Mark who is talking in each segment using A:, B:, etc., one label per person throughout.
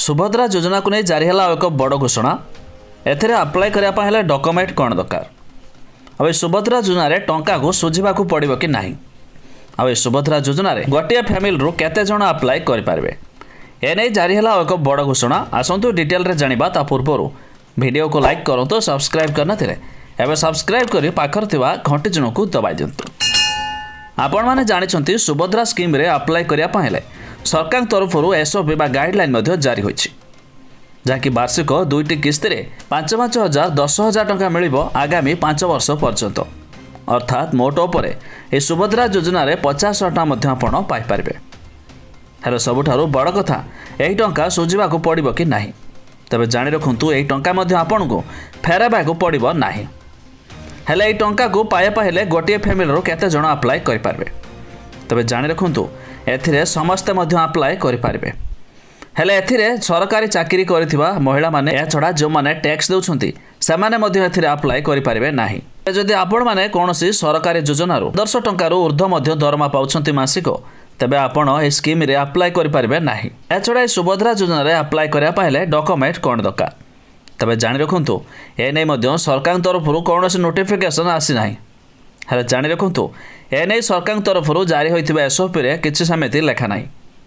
A: सुभद्रा योजना को नहीं जारी है एक बड़ घोषणा एथिरे अप्लाई करने हेले डॉक्यूमेंट कौन दरकार अब सुभद्रा योजन टंका को सुझा पड़ो कि ना आ सुभद्रा योजन गोटे फैमिली रू केते जण अप्लाई करें एने जारी है एक बड़ घोषणा आसतु डिटेल रे जानिबा ता पूर्व वीडियो को लाइक करूँ तो सब्सक्राइब करना एवं सब्सक्राइब कर पाखर थिबा घंटी चिन्ह को दबाई दिंतु। आपण माने जानिछंती सुभद्रा स्कीम रे अप्लाई करिया हेले सरकार तरफ एसओपी बा गाइडलाइन जारी होइछि जहाँकि वार्षिक 2टी किस्ती रे 5,5,000 10,000 टंका मिलिबो आगामी 5 वर्ष पर्यंत अर्थात मोट उपरे ए सुभद्रा योजना रे 50 टका मध्य आपण पाई पारबे। हेले सबुठारु बड़ कथा एही टंका सुझिबा को पड़िबो कि नाही तबे जानि रखंतु एही टंका मध्य आपण को फेराबा को पड़िबो नाही। हेले एही टंका को पाए हेले गोटे फैमिली रो केते जण अप्लाई करि पारबे तबे जानि रखंतु एथिरे समस्त मध्य अप्लाई करि पारबे। हेले एथिरे सरकारी चाकरी करिथिबा महिला माने या छडा जो माने टैक्स दउछंती से माने मध्य एथिरे अप्लाई करि पारबे नाही। जदि आपण माने कोनोसी सरकारी योजना रो 100 टंका रो ऊर्ध्व मध्य दरमा पाउछंती मासिक तबे आपण ए स्कीम रे अप्लाई करि पारबे नाही। या छडा सुभद्रा योजना रे अप्लाई करिया पहिले डॉक्यूमेंट कोन दरकार तबे जानि रखंतु एने मध्य सरकार तरफ कोनोसी नोटिफिकेशन आसी नाही। हेले जानि रखंतु एने सरकार तरफ जारी होइतिबा एसओपी रे किछि समिति लेखा नाही।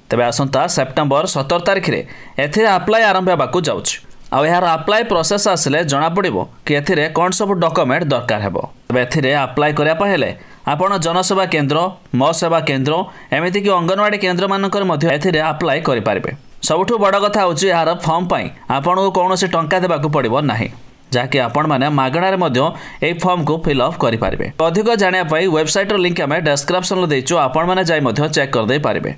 A: तबे आसंता सेप्टेम्बर 17 तारिख रे एथिरे अप्लाई आरंभ हेबाकू जाउछि आ यार अप्लाई प्रोसेस आसले जना पड़िबो कि एथिरे कोन सब डॉक्यूमेंट दरकार हेबो। तबे एथिरे अप्लाई करिया पहिले आपण जनसेवा केंद्र म सेवा केंद्र एमिति कि अंगनवाड़ी केंद्र मानकर मध्य एथिरे अप्लाई करि पारिबे। सबुठु बड़ कथा होछि यार फॉर्म पई आपण को कोनोसी टंका देबाकू पड़िबो नाही जहाँकि आपण माने मागणार मध्य ए फॉर्म को फिल अप करि पारिबे। अधिक जानिया पई वेबसाइट रो लिंक हमें डिस्क्रिप्शन रे देइछु आपण माने जाई मध्य चेक कर दे पारिबे।